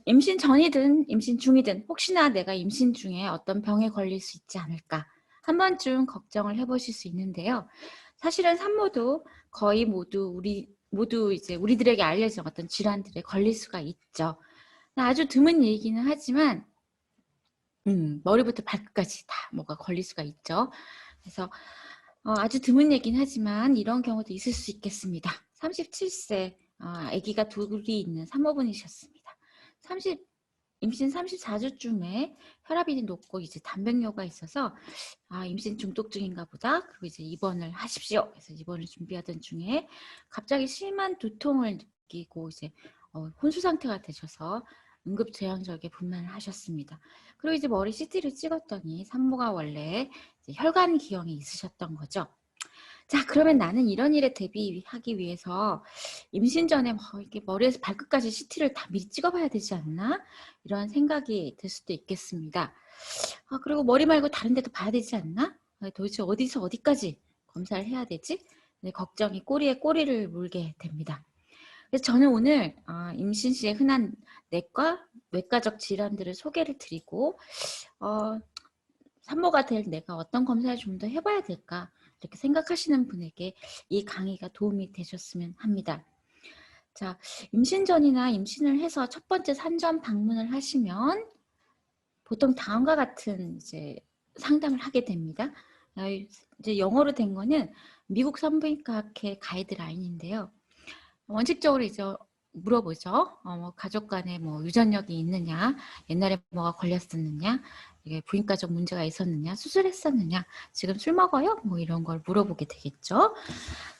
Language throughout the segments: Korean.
임신 전이든 임신 중이든 혹시나 내가 임신 중에 어떤 병에 걸릴 수 있지 않을까 한 번쯤 걱정을 해보실 수 있는데요. 사실은 산모도 거의 모두 이제 우리들에게 알려진 어떤 질환들에 걸릴 수가 있죠. 아주 드문 얘기는 하지만 머리부터 발끝까지 다 뭐가 걸릴 수가 있죠. 그래서 아주 드문 얘기는 하지만 이런 경우도 있을 수 있겠습니다. 37세 아기가 둘이 있는 산모분이셨습니다. 임신 34주쯤에 혈압이 높고 이제 단백뇨가 있어서 임신 중독중인가 보다. 그리고 이제 입원을 하십시오. 그래서 입원을 준비하던 중에 갑자기 심한 두통을 느끼고 이제 혼수 상태가 되셔서 응급제왕절개 분만을 하셨습니다. 그리고 이제 머리 CT를 찍었더니 산모가 원래 이제 혈관 기형이 있으셨던 거죠. 자, 그러면 나는 이런 일에 대비하기 위해서 임신 전에 이렇게 머리에서 발끝까지 CT를 다 미리 찍어봐야 되지 않나? 이런 생각이 들 수도 있겠습니다. 그리고 머리 말고 다른 데도 봐야 되지 않나? 도대체 어디서 어디까지 검사를 해야 되지? 네, 걱정이 꼬리에 꼬리를 물게 됩니다. 그래서 저는 오늘 임신 시에 흔한 내과, 외과적 질환들을 소개를 드리고 산모가 될 내가 어떤 검사를 좀 더 해봐야 될까 이렇게 생각하시는 분에게 이 강의가 도움이 되셨으면 합니다. 자, 임신 전이나 임신을 해서 첫 번째 산전 방문을 하시면 보통 다음과 같은 이제 상담을 하게 됩니다. 이제 영어로 된 거는 미국 산부인과학회 가이드라인인데요. 원칙적으로 이제 물어보죠. 뭐 가족 간에 뭐 유전력이 있느냐, 옛날에 뭐가 걸렸었느냐, 이게 부인과적 문제가 있었느냐, 수술했었느냐, 지금 술 먹어요? 뭐 이런 걸 물어보게 되겠죠.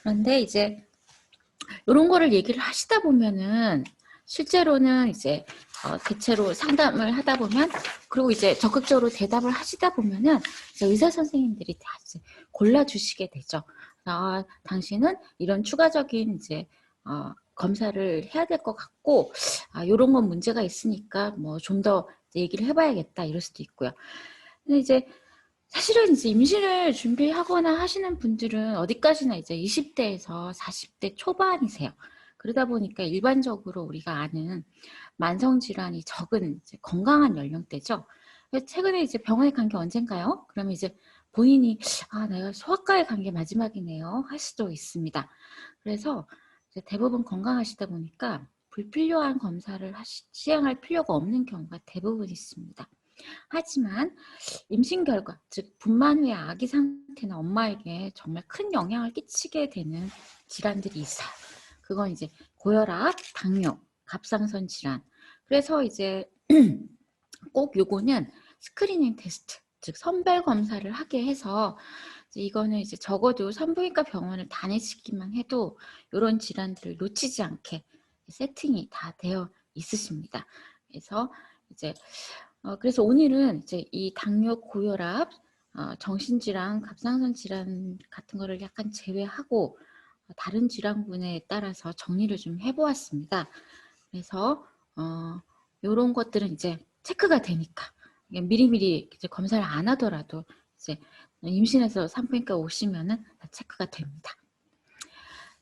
그런데 이제 이런 거를 얘기를 하시다 보면은 실제로는 이제 대체로 상담을 하다 보면 그리고 이제 적극적으로 대답을 하시다 보면은 이제 의사 선생님들이 다 이제 골라주시게 되죠. 당신은 이런 추가적인 이제 검사를 해야 될 것 같고, 이런 건 문제가 있으니까 뭐 좀 더 얘기를 해봐야겠다 이럴 수도 있고요. 근데 이제 사실은 이제 임신을 준비하거나 하시는 분들은 어디까지나 이제 20대에서 40대 초반이세요. 그러다 보니까 일반적으로 우리가 아는 만성질환이 적은 이제 건강한 연령대죠. 최근에 이제 병원에 간 게 언젠가요? 그러면 이제 본인이 내가 소아과에 간 게 마지막이네요 할 수도 있습니다. 그래서 이제 대부분 건강하시다 보니까 불필요한 검사를 시행할 필요가 없는 경우가 대부분 있습니다. 하지만 임신 결과, 즉 분만 후의 아기 상태나 엄마에게 정말 큰 영향을 끼치게 되는 질환들이 있어요. 그건 이제 고혈압, 당뇨, 갑상선 질환. 그래서 이제 꼭 요거는 스크리닝 테스트, 즉 선별 검사를 하게 해서 이거는 이제 적어도 산부인과 병원을 다니시기만 해도 이런 질환들을 놓치지 않게 세팅이 다 되어 있으십니다. 그래서 이제 그래서 오늘은 이제 이 당뇨, 고혈압, 정신질환, 갑상선 질환 같은 거를 약간 제외하고 다른 질환군에 따라서 정리를 좀 해보았습니다. 그래서 이런 것들은 이제 체크가 되니까 미리미리 이제 검사를 안 하더라도 이제 임신해서 산부인과 오시면은 다 체크가 됩니다.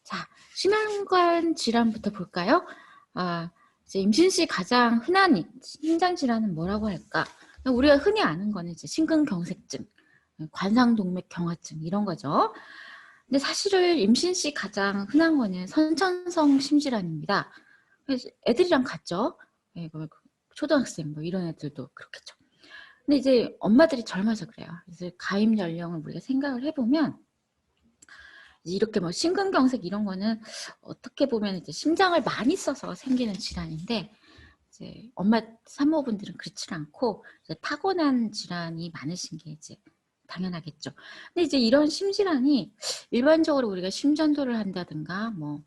자, 심혈관 질환부터 볼까요? 이제 임신 시 가장 흔한 심장 질환은 뭐라고 할까? 우리가 흔히 아는 거는 이제 심근경색증, 관상동맥경화증 이런 거죠. 근데 사실은 임신 시 가장 흔한 거는 선천성 심질환입니다. 그래서 애들이랑 같죠. 네, 초등학생 뭐 이런 애들도 그렇겠죠. 근데 이제 엄마들이 젊어서 그래요. 그래서 가입 연령을 우리가 생각을 해보면 이렇게 뭐 심근경색 이런 거는 어떻게 보면 이제 심장을 많이 써서 생기는 질환인데 이제 엄마 산모분들은 그렇지 않고 이제 타고난 질환이 많으신 게 이제 당연하겠죠. 근데 이제 이런 심질환이 일반적으로 우리가 심전도를 한다든가 뭐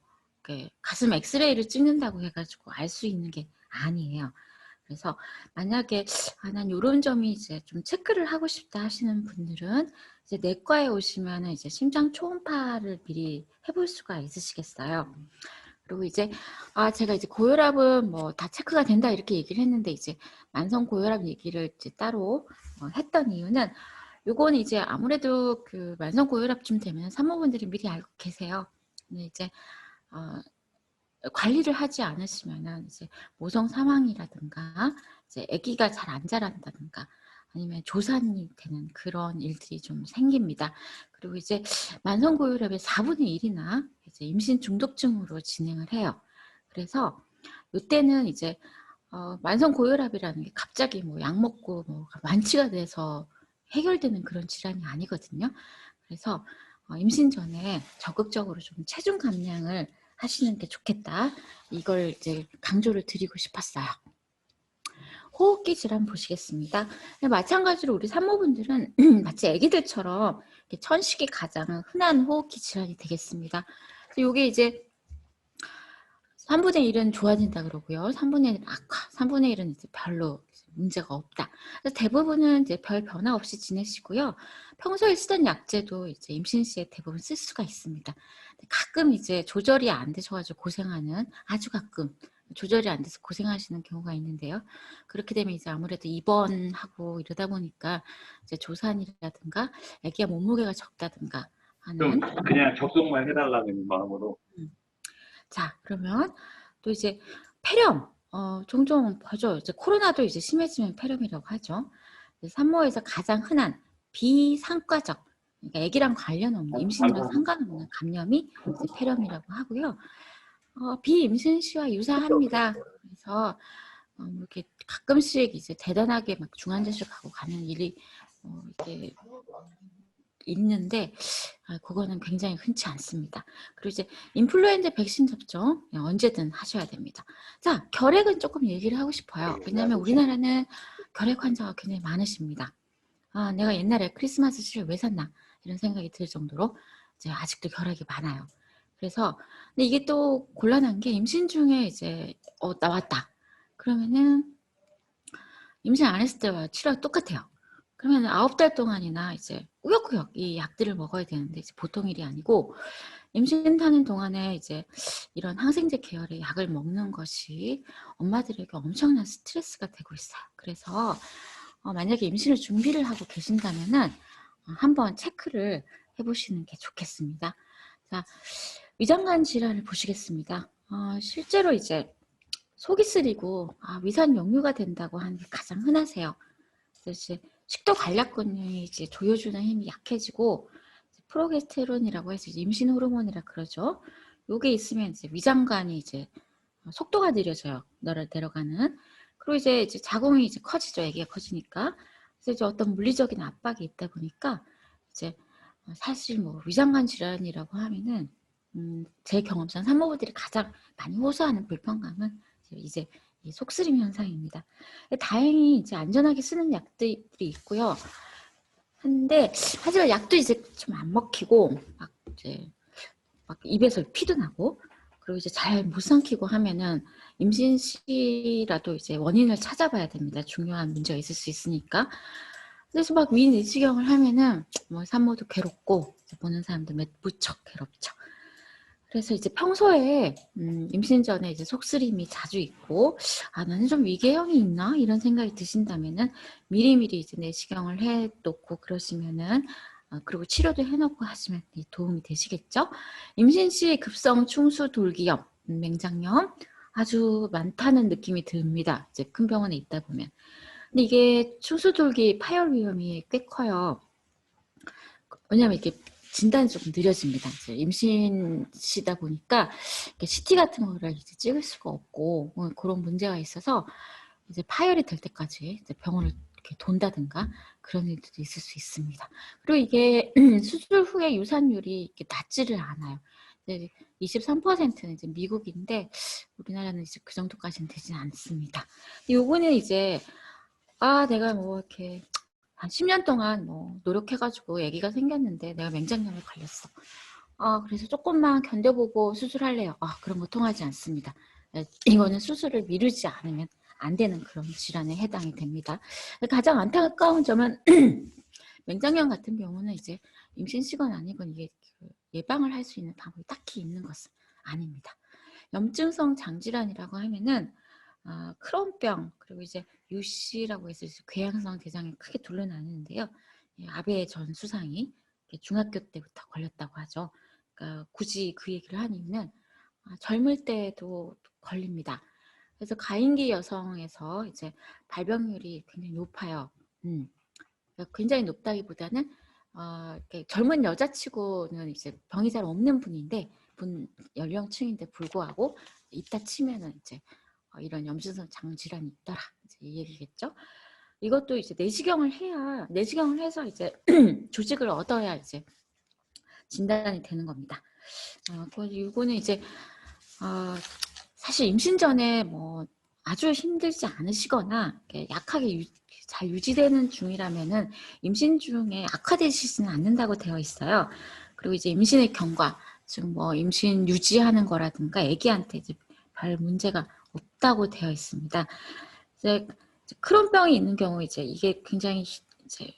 가슴 엑스레이를 찍는다고 해가지고 알 수 있는 게 아니에요. 그래서 만약에 난 이런 점이 이제 좀 체크를 하고 싶다 하시는 분들은 이제 내과에 오시면은 이제 심장 초음파를 미리 해볼 수가 있으시겠어요. 그리고 이제 제가 이제 고혈압은 뭐 다 체크가 된다 이렇게 얘기를 했는데 이제 만성 고혈압 얘기를 이제 따로 했던 이유는 요거는 이제 아무래도 그 만성 고혈압쯤 되면 산모분들이 미리 알고 계세요. 근데 이제 관리를 하지 않으시면은 이제 모성 사망이라든가 이제 아기가 잘 안 자란다든가 아니면 조산이 되는 그런 일들이 좀 생깁니다. 그리고 이제 만성 고혈압의 4분의 1이나 이제 임신 중독증으로 진행을 해요. 그래서 이때는 이제 만성 고혈압이라는 게 갑자기 뭐 약 먹고 뭐 완치가 돼서 해결되는 그런 질환이 아니거든요. 그래서 임신 전에 적극적으로 좀 체중 감량을 하시는 게 좋겠다. 이걸 이제 강조를 드리고 싶었어요. 호흡기 질환 보시겠습니다. 마찬가지로 우리 산모분들은 마치 아기들처럼 천식이 가장 흔한 호흡기 질환이 되겠습니다. 이게 이제 3분의 1은 좋아진다 그러고요. 3분의 1은 악화, 3분의 1은 이제 별로 문제가 없다. 대부분은 이제 별 변화 없이 지내시고요. 평소에 쓰던 약제도 이제 임신 시에 대부분 쓸 수가 있습니다. 가끔 이제 조절이 안 되셔가지고 고생하는, 아주 가끔 조절이 안 돼서 고생하시는 경우가 있는데요. 그렇게 되면 이제 아무래도 입원하고 이러다 보니까 이제 조산이라든가 아기가 몸무게가 적다든가 좀 하는 그냥 접속만 해달라는 마음으로. 자, 그러면 또 이제 폐렴, 종종 보죠. 이제 코로나도 이제 심해지면 폐렴이라고 하죠. 산모에서 가장 흔한 비상과적, 그러니까 아기랑 관련 없는, 임신이랑 상관없는 감염이 이제 폐렴이라고 하고요. 비임신 시와 유사합니다. 그래서 이렇게 가끔씩 이제 대단하게 막 중환자실 가고 가는 일이 이렇게 있는데 그거는 굉장히 흔치 않습니다. 그리고 이제 인플루엔자 백신 접종 언제든 하셔야 됩니다. 자, 결핵은 조금 얘기를 하고 싶어요. 왜냐하면 우리나라는 결핵 환자가 굉장히 많으십니다. 내가 옛날에 크리스마스 실을 왜 샀나 이런 생각이 들 정도로 이제 아직도 결핵이 많아요. 그래서 근데 이게 또 곤란한 게 임신 중에 이제 나왔다. 그러면은 임신 안 했을 때와 치료가 똑같아요. 그러면 9달 동안이나 이제 꾸역꾸역 이 약들을 먹어야 되는데 이제 보통 일이 아니고 임신하는 동안에 이제 이런 항생제 계열의 약을 먹는 것이 엄마들에게 엄청난 스트레스가 되고 있어요. 그래서 만약에 임신을 준비를 하고 계신다면은 한번 체크를 해보시는 게 좋겠습니다. 자, 위장관 질환을 보시겠습니다. 실제로 이제 속이 쓰리고 위산 역류가 된다고 하는 게 가장 흔하세요. 그래서 식도 관략근이 이제 조여주는 힘이 약해지고 프로게스테론이라고 해서 임신 호르몬이라 그러죠. 요게 있으면 이제 위장관이 이제 속도가 느려져요. 너를 데려가는. 그리고 이제 자궁이 이제 커지죠. 아기가 커지니까. 그래서 이제 어떤 물리적인 압박이 있다 보니까 이제 사실 뭐 위장관 질환이라고 하면은 제 경험상 산모분들이 가장 많이 호소하는 불편감은 이제 이 속쓰림 현상입니다. 다행히 이제 안전하게 쓰는 약들이 있고요. 한데 하지만 약도 이제 좀 안 먹히고 막 이제 막 입에서 피도 나고 그리고 이제 잘 못 삼키고 하면은 임신 시라도 이제 원인을 찾아봐야 됩니다. 중요한 문제가 있을 수 있으니까. 그래서 막 위내시경을 하면은 뭐 산모도 괴롭고 보는 사람도 무척 괴롭죠. 그래서 이제 평소에 임신 전에 이제 속쓰림이 자주 있고 나는 좀 위궤양이 있나 이런 생각이 드신다면은 미리미리 이제 내시경을 해놓고 그러시면은 그리고 치료도 해놓고 하시면 도움이 되시겠죠. 임신 시 급성 충수 돌기염, 맹장염 아주 많다는 느낌이 듭니다. 이제 큰 병원에 있다 보면. 근데 이게 충수 돌기 파열 위험이 꽤 커요. 왜냐하면 이렇게 진단이 조금 느려집니다. 이제 임신시다 보니까 CT 같은 거를 이제 찍을 수가 없고 그런 문제가 있어서 이제 파열이 될 때까지 이제 병원을 이렇게 돈다든가 그런 일들도 있을 수 있습니다. 그리고 이게 수술 후에 유산율이 이렇게 낮지를 않아요. 23%는 이제 미국인데 우리나라는 이제 그 정도까지는 되진 않습니다. 요거는 이제 내가 뭐 이렇게 한 10년 동안 뭐 노력해가지고 아기가 생겼는데 내가 맹장염에 걸렸어. 그래서 조금만 견뎌보고 수술할래요. 그런 거 통하지 않습니다. 이거는 수술을 미루지 않으면 안 되는 그런 질환에 해당이 됩니다. 가장 안타까운 점은 맹장염 같은 경우는 이제 임신시건 아니건 이게 예방을 할 수 있는 방법이 딱히 있는 것은 아닙니다. 염증성 장질환이라고 하면은 크론병 그리고 이제 UC라고 해서 궤양성 대장이 크게 둘러 나누는데요. 아베 전 수상이 중학교 때부터 걸렸다고 하죠. 그러니까 굳이 그 얘기를 한 이유는 젊을 때도 걸립니다. 그래서 가임기 여성에서 이제 발병률이 굉장히 높아요. 그러니까 굉장히 높다기보다는 이렇게 젊은 여자치고는 이제 병이 잘 없는 분인데 연령층인데 불구하고 있다 치면은 이제 이런 염증성 장질환이 있더라 이제 이 얘기겠죠. 이것도 이제 내시경을 해서 이제 조직을 얻어야 이제 진단이 되는 겁니다. 이거는 이제 사실 임신 전에 뭐 아주 힘들지 않으시거나 약하게 잘 유지되는 중이라면은 임신 중에 악화되시지는 않는다고 되어 있어요. 그리고 이제 임신의 경과, 즉 뭐 임신 유지하는 거라든가 아기한테 이제 별 문제가 없다고 되어 있습니다. 이제 크론병이 있는 경우 이제 이게 굉장히 이제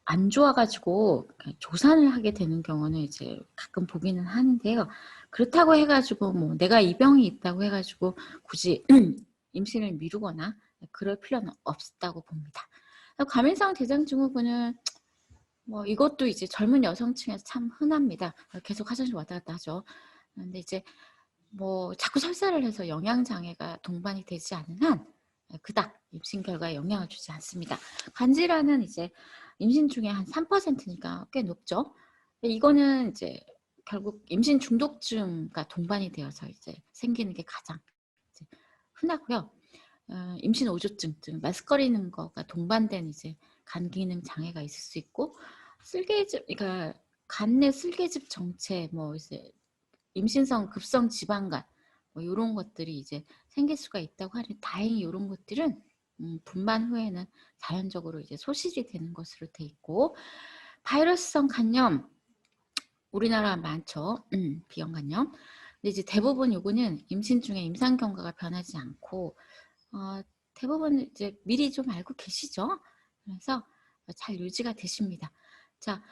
안 좋아가지고 조산을 하게 되는 경우는 이제 가끔 보기는 하는데요. 그렇다고 해가지고 뭐 내가 이 병이 있다고 해가지고 굳이 임신을 미루거나 그럴 필요는 없다고 봅니다. 과민성 대장증후군은 뭐 이것도 이제 젊은 여성층에서 참 흔합니다. 계속 화장실 왔다 갔다 하죠. 근데 이제 뭐 자꾸 설사를 해서 영양 장애가 동반이 되지 않는 한 그닥 임신 결과에 영향을 주지 않습니다. 간질환은 이제 임신 중에 한 3%니까 꽤 높죠. 이거는 이제 결국 임신 중독증과 동반이 되어서 이제 생기는 게 가장 이제 흔하고요. 임신 오조증, 말썽거리는 거가 동반된 이제 간 기능 장애가 있을 수 있고 그러니까 간내 쓸개즙 정체, 뭐 이제 임신성 급성 지방간 뭐 이런 것들이 이제 생길 수가 있다고 하니 다행히 이런 것들은 분만 후에는 자연적으로 이제 소실이 되는 것으로 돼 있고 바이러스성 간염 우리나라 많죠. 비형 간염. 근데 이제 대부분 요거는 임신 중에 임상 경과가 변하지 않고 대부분 이제 미리 좀 알고 계시죠. 그래서 잘 유지가 되십니다. 자,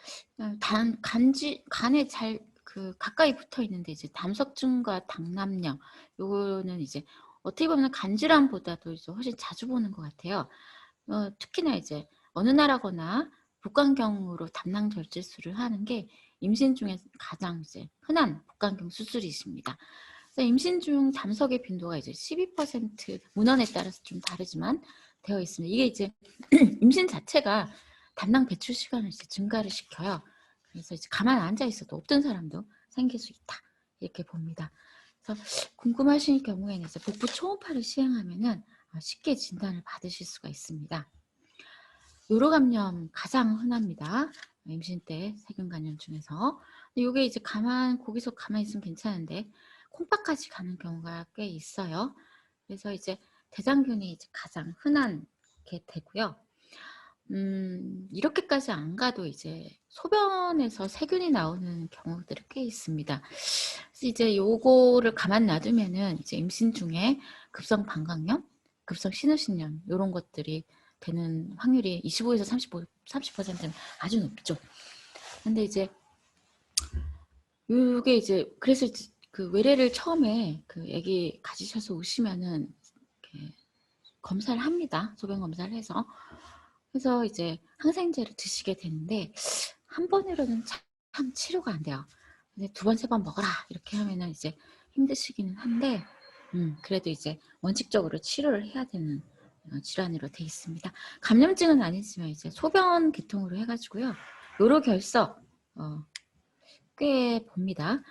간에 잘 가까이 붙어 있는데 이제 담석증과 당남염 요거는 이제 어떻게 보면 간질환보다도 이제 훨씬 자주 보는 것 같아요. 특히나 이제 어느 나라거나 복강경으로 담낭 절제술을 하는 게 임신 중에 가장 이제 흔한 복강경 수술이십니다. 그래서 임신 중 담석의 빈도가 이제 12% 문헌에 따라서 좀 다르지만 되어 있습니다. 이게 이제 임신 자체가 담낭 배출 시간을 이제 증가를 시켜요. 그래서 이제 가만 앉아 있어도 없던 사람도 생길 수 있다 이렇게 봅니다. 그래서 궁금하신 경우에는 이제 복부 초음파를 시행하면은 쉽게 진단을 받으실 수가 있습니다. 요로 감염 가장 흔합니다. 임신 때 세균 감염 중에서. 이게 이제 거기서 가만히 있으면 괜찮은데 콩팥까지 가는 경우가 꽤 있어요. 그래서 이제 대장균이 이제 가장 흔한 게 되고요. 이렇게까지 안 가도 이제 소변에서 세균이 나오는 경우들이 꽤 있습니다. 그래서 이제 요거를 가만 놔두면은 이제 임신 중에 급성 방광염, 급성 신우신염 이런 것들이 되는 확률이 25에서 30%는 아주 높죠. 근데 이제 이게 이제 그래서 그 외래를 처음에 그 아기 가지셔서 오시면은 이렇게 검사를 합니다. 소변 검사를 해서. 그래서 이제 항생제를 드시게 되는데 한 번으로는 참 치료가 안 돼요. 근데 두 번, 세 번 먹어라 이렇게 하면은 이제 힘드시기는 한데 그래도 이제 원칙적으로 치료를 해야 되는 질환으로 돼 있습니다. 감염증은 아니지만 이제 소변 계통으로 해가지고요. 요로 결석 꽤 봅니다.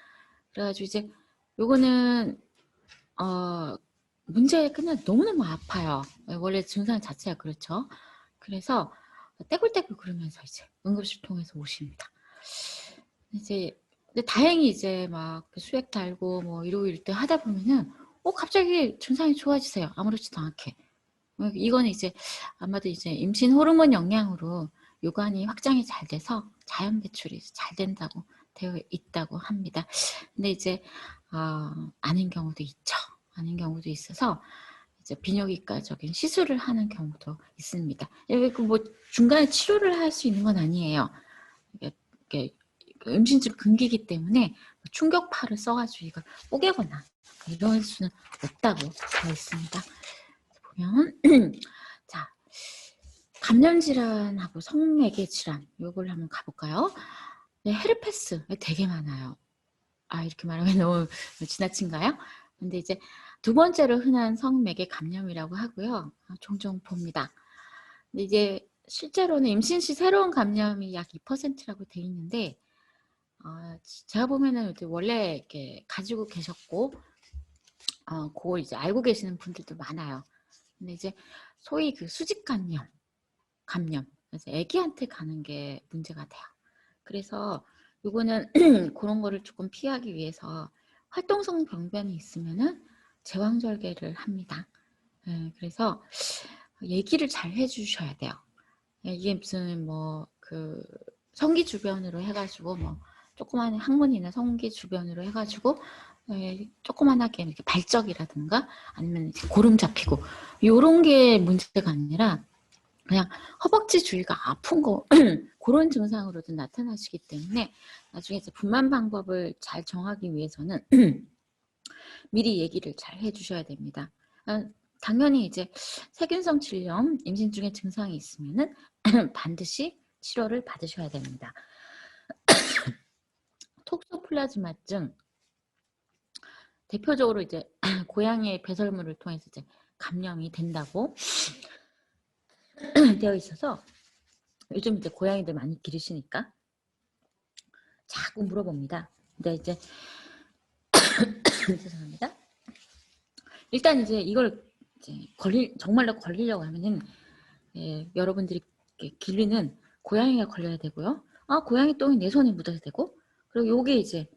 그래가지고 이제 요거는 문제가 끝나면 너무너무 아파요. 원래 증상 자체가 그렇죠. 그래서 떼굴떼굴 그러면서 이제 응급실 통해서 오십니다. 이제 근데 다행히 이제 막 수액 달고 뭐 이러고 이럴 때 하다 보면은 갑자기 증상이 좋아지세요. 아무렇지도 않게. 이거는 이제 아마도 이제 임신 호르몬 영향으로 요관이 확장이 잘 돼서 자연 배출이 잘 된다고 되어 있다고 합니다. 근데 이제 아닌 경우도 있죠. 아닌 경우도 있어서 이제 비뇨기과적인 시술을 하는 경우도 있습니다. 뭐 중간에 치료를 할 수 있는 건 아니에요. 이게 임신중 금기이기 때문에 충격파를 써가지고 이걸 뽀개거나 이럴 수는 없다고 되어 있습니다. 보면 자 감염질환하고 성매개 질환 요걸 한번 가볼까요? 네, 헤르페스 되게 많아요. 이렇게 말하면 너무 지나친가요? 근데 이제 두 번째로 흔한 성매개 감염이라고 하고요. 종종 봅니다. 근데 이제 실제로는 임신 시 새로운 감염이 약 2%라고 돼 있는데, 제가 보면은 이제 원래 이렇게 가지고 계셨고, 그걸 이제 알고 계시는 분들도 많아요. 근데 이제 소위 그 수직 감염, 그래서 아기한테 가는 게 문제가 돼요. 그래서 요거는 그런 거를 조금 피하기 위해서 활동성 병변이 있으면은 제왕절개를 합니다. 그래서 얘기를 잘 해주셔야 돼요. 이게 무슨 뭐 그 성기 주변으로 해가지고 뭐 조그만 항문이나 성기 주변으로 해가지고 조그만하게 이렇게 발적이라든가 아니면 고름 잡히고 요런 게 문제가 아니라 그냥 허벅지 주위가 아픈 거 그런 증상으로도 나타나시기 때문에 나중에 이제 분만 방법을 잘 정하기 위해서는 미리 얘기를 잘 해주셔야 됩니다. 당연히 이제 세균성 질염 임신 중에 증상이 있으면은 반드시 치료를 받으셔야 됩니다. 톡소플라즈마증 대표적으로 이제 고양이의 배설물을 통해서 이제 감염이 된다고 되어 있어서 요즘 이제 고양이들 많이 기르시니까 자꾸 물어봅니다. 근데 이제 죄송합니다. 일단 이제 이걸 이제 정말로 걸리려고 하면은 여러분들이 기르는 고양이가 걸려야 되고요. 고양이 똥이 내 손에 묻어야 되고, 그리고 요게 이제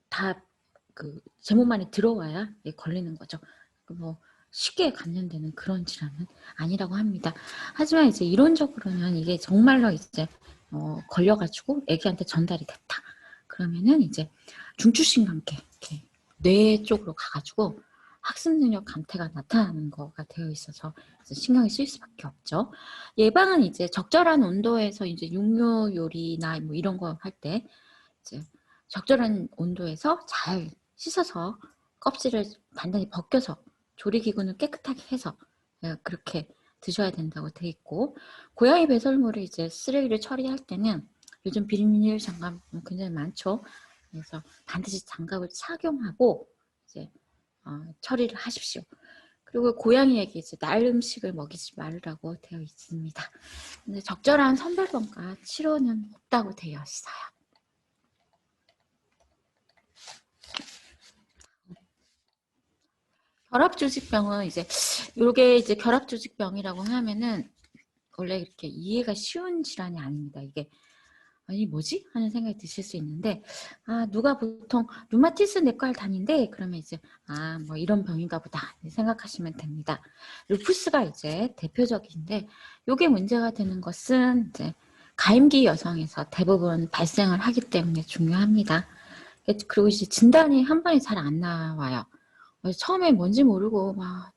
다 그 제 몸 안에 들어와야 걸리는 거죠. 뭐 쉽게 감염되는 그런 질환은 아니라고 합니다. 하지만 이제 이론적으로는 이게 정말로 이제 걸려가지고 아기한테 전달이 됐다. 그러면은 이제 중추신경계 뇌 쪽으로 가가지고 학습 능력 감퇴가 나타나는 거가 되어 있어서 신경이 쓰일 수밖에 없죠. 예방은 이제 적절한 온도에서 이제 육류 요리나 뭐 이런 거 할 때 이제 적절한 온도에서 잘 씻어서 껍질을 단단히 벗겨서 조리기구는 깨끗하게 해서 그렇게 드셔야 된다고 돼 있고, 고양이 배설물을 이제 쓰레기를 처리할 때는 요즘 비닐 장갑 굉장히 많죠. 그래서 반드시 장갑을 착용하고 이제 처리를 하십시오. 그리고 고양이에게 이제 날 음식을 먹이지 말라고 되어 있습니다. 근데 적절한 선별법과 치료는 없다고 되어 있어요. 결합조직병은 이제 요게 이제 결합조직병이라고 하면은 원래 이렇게 이해가 쉬운 질환이 아닙니다. 이게 아니 뭐지? 하는 생각이 드실 수 있는데 누가 보통 류마티스 내과를 다닌대 그러면 이제 뭐 이런 병인가 보다 생각하시면 됩니다. 루푸스가 이제 대표적인데 요게 문제가 되는 것은 이제 가임기 여성에서 대부분 발생을 하기 때문에 중요합니다. 그리고 이제 진단이 한 번에 잘 안 나와요. 처음에 뭔지 모르고 막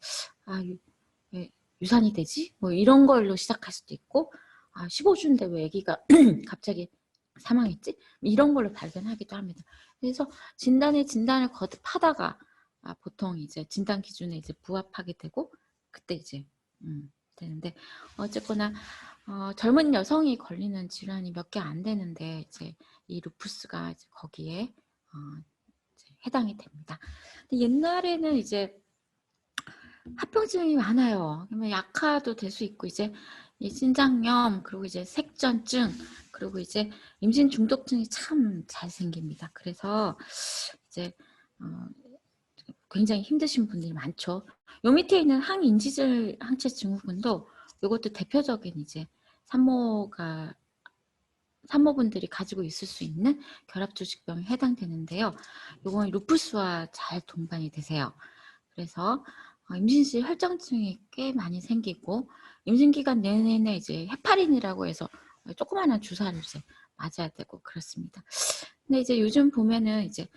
유산이 되지? 뭐 이런 걸로 시작할 수도 있고 15주인데 왜 아기가 갑자기 사망했지? 이런 걸로 발견하기도 합니다. 그래서 진단을 거듭하다가 보통 이제 진단 기준에 이제 부합하게 되고 그때 이제 되는데 어쨌거나 젊은 여성이 걸리는 질환이 몇 개 안 되는데 이제 이 루푸스가 이제 거기에 이제 해당이 됩니다. 근데 옛날에는 이제 합병증이 많아요. 그러면 약화도 될 수 있고 이제 이 신장염 그리고 이제 색전증 그리고 이제 임신 중독증이 참 잘 생깁니다. 그래서 이제 굉장히 힘드신 분들이 많죠. 요 밑에 있는 항인지질 항체 증후군도 이것도 대표적인 이제 산모분들이 가지고 있을 수 있는 결합조직병에 해당되는데요. 요건 루푸스와 잘 동반이 되세요. 그래서 임신 시 혈전증이 꽤 많이 생기고 임신 기간 내내 이제 헤파린이라고 해서 조그마한 주사를 이제 맞아야 되고 그렇습니다. 근데 이제 요즘 보면은 이제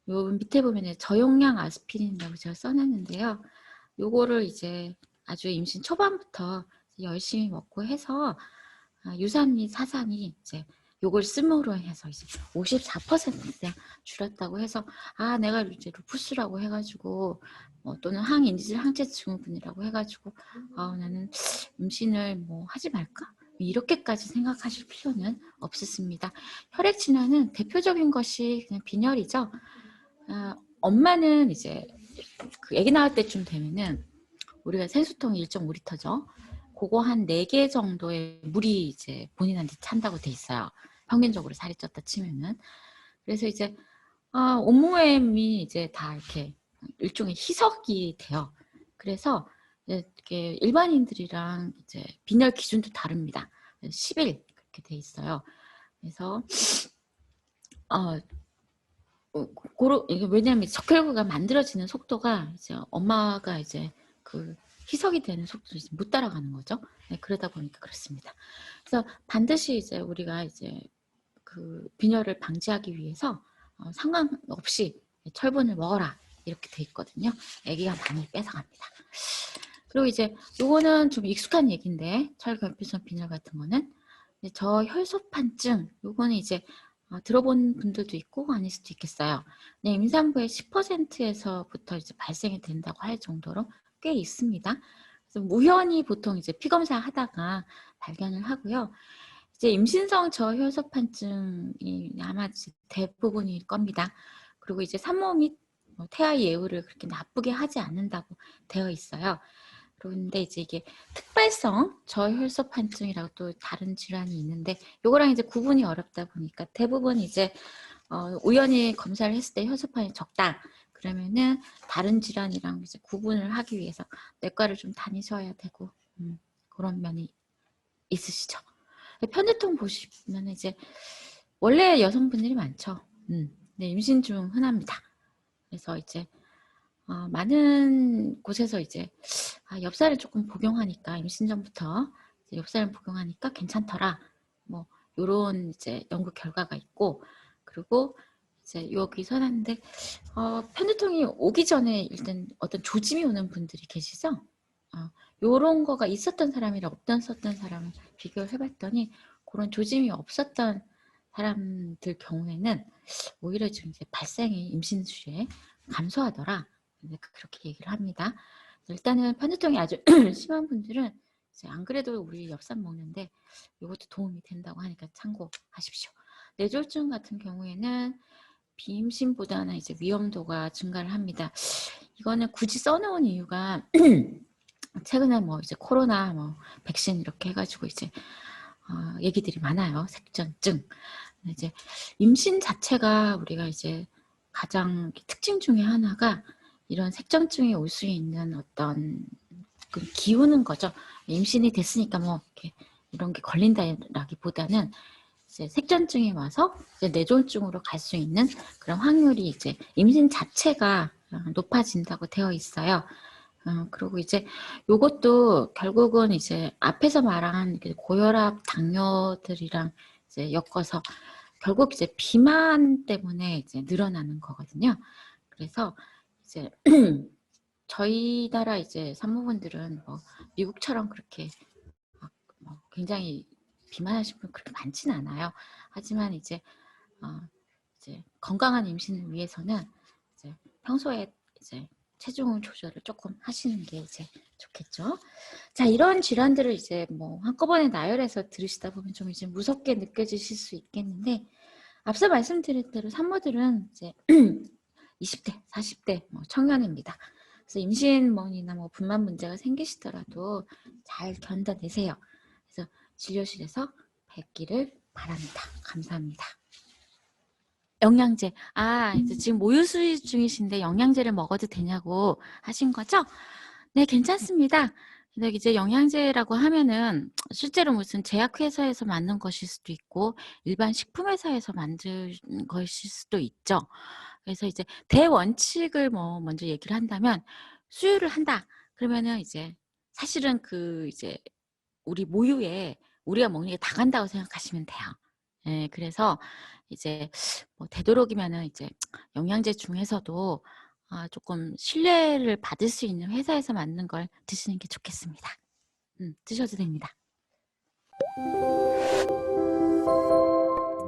요 밑에 보면은 저용량 아스피린이라고 제가 써놨는데요. 요거를 이제 아주 임신 초반부터 열심히 먹고 해서 유산 및 사산이 이제 요걸 씀으로 해서 이제 54% 줄였다고 해서 내가 이제 루푸스라고 해가지고 또는 항인지질 항체 증후군이라고 해가지고 나는 임신을 뭐 하지 말까 이렇게까지 생각하실 필요는 없습니다. 혈액 진화는 대표적인 것이 그냥 빈혈이죠. 엄마는 이제 그 아기 낳을 때쯤 되면은 우리가 생수통 1.5리터죠. 그거 한 4개 정도의 물이 이제 본인한테 찬다고 돼 있어요. 평균적으로 살이 쪘다 치면은. 그래서 이제 온몸이 이제 다 이렇게 일종의 희석이 돼요. 그래서 이렇게 일반인들이랑 이제 빈혈 기준도 다릅니다. 10일 그렇게 돼 있어요. 그래서 이게 왜냐하면 적혈구가 만들어지는 속도가 이제 엄마가 이제 그 희석이 되는 속도를 이제 못 따라가는 거죠. 네, 그러다 보니까 그렇습니다. 그래서 반드시 이제 우리가 이제 그 빈혈을 방지하기 위해서 상관없이 철분을 먹어라 이렇게 돼 있거든요. 아기가 많이 뺏어갑니다. 그리고 이제 요거는 좀 익숙한 얘기인데 철결핍성 빈혈 같은 거는 저혈소판증 요거는 이제 들어본 분들도 있고 아닐 수도 있겠어요. 네, 임산부의 10%에서부터 이제 발생이 된다고 할 정도로 꽤 있습니다. 그래서 우연히 보통 이제 피검사 하다가 발견을 하고요. 이제 임신성 저혈소판증이 아마 대부분일 겁니다. 그리고 이제 산모 및 태아 예후를 그렇게 나쁘게 하지 않는다고 되어 있어요. 그런데 이제 이게 특발성 저혈소판증이라고 또 다른 질환이 있는데 요거랑 이제 구분이 어렵다 보니까 대부분 이제 우연히 검사를 했을 때 혈소판이 적다. 그러면은 다른 질환이랑 이제 구분을 하기 위해서 내과를 좀 다니셔야 되고 그런 면이 있으시죠. 편두통 보시면 이제 원래 여성분들이 많죠. 네, 임신 중 흔합니다. 그래서 이제 많은 곳에서 이제 엽살을 조금 복용하니까 임신 전부터 이제 엽살을 복용하니까 괜찮더라. 뭐 요런 이제 연구 결과가 있고 그리고 이제 여기 써놨는데 편두통이 오기 전에 일단 어떤 조짐이 오는 분들이 계시죠? 요런 거가 있었던 사람이랑 없었던 사람을 비교를 해봤더니 그런 조짐이 없었던 사람들 경우에는 오히려 지금 이제 발생이 임신 수에 감소하더라. 그렇게 얘기를 합니다. 일단은 편두통이 아주 심한 분들은 이제 안 그래도 우리 엽산 먹는데 이것도 도움이 된다고 하니까 참고하십시오. 뇌졸중 같은 경우에는 비임신보다는 이제 위험도가 증가를 합니다. 이거는 굳이 써놓은 이유가 최근에 뭐 이제 코로나 뭐 백신 이렇게 해가지고 이제 얘기들이 많아요. 색전증. 이제 임신 자체가 우리가 이제 가장 특징 중에 하나가 이런 색전증이 올 수 있는 어떤 그 기우는 거죠. 임신이 됐으니까 뭐 이렇게 이런 게 걸린다라기보다는 이제 색전증이 와서 이제 뇌졸중으로 갈 수 있는 그런 확률이 이제 임신 자체가 높아진다고 되어 있어요. 그리고 이제 요것도 결국은 이제 앞에서 말한 고혈압, 당뇨들이랑 이제 엮어서 결국 이제 비만 때문에 이제 늘어나는 거거든요. 그래서 이제 저희 나라 이제 산모분들은 뭐 미국처럼 그렇게 뭐 굉장히 비만하신 분 그렇게 많지는 않아요. 하지만 이제 건강한 임신을 위해서는 이제 평소에 이제 체중 조절을 조금 하시는 게 이제 좋겠죠. 자, 이런 질환들을 이제 뭐 한꺼번에 나열해서 들으시다 보면 좀 이제 무섭게 느껴지실 수 있겠는데 앞서 말씀드린 대로 산모들은 이제 20대, 40대 뭐 청년입니다. 그래서 임신이나 뭐 분만 문제가 생기시더라도 잘 견뎌내세요. 그래서 진료실에서 뵙기를 바랍니다. 감사합니다. 영양제. 이제 지금 모유 수유 중이신데 영양제를 먹어도 되냐고 하신 거죠? 네, 괜찮습니다. 근데 이제 영양제라고 하면은 실제로 무슨 제약회사에서 만든 것일 수도 있고 일반 식품회사에서 만든 것일 수도 있죠. 그래서 이제 대원칙을 뭐 먼저 얘기를 한다면 수유를 한다. 그러면은 이제 사실은 그 이제 우리 모유에 우리가 먹는 게 다 간다고 생각하시면 돼요. 예, 그래서 이제 뭐 되도록이면은 이제 영양제 중에서도 조금 신뢰를 받을 수 있는 회사에서 만든 걸 드시는 게 좋겠습니다. 드셔도 됩니다.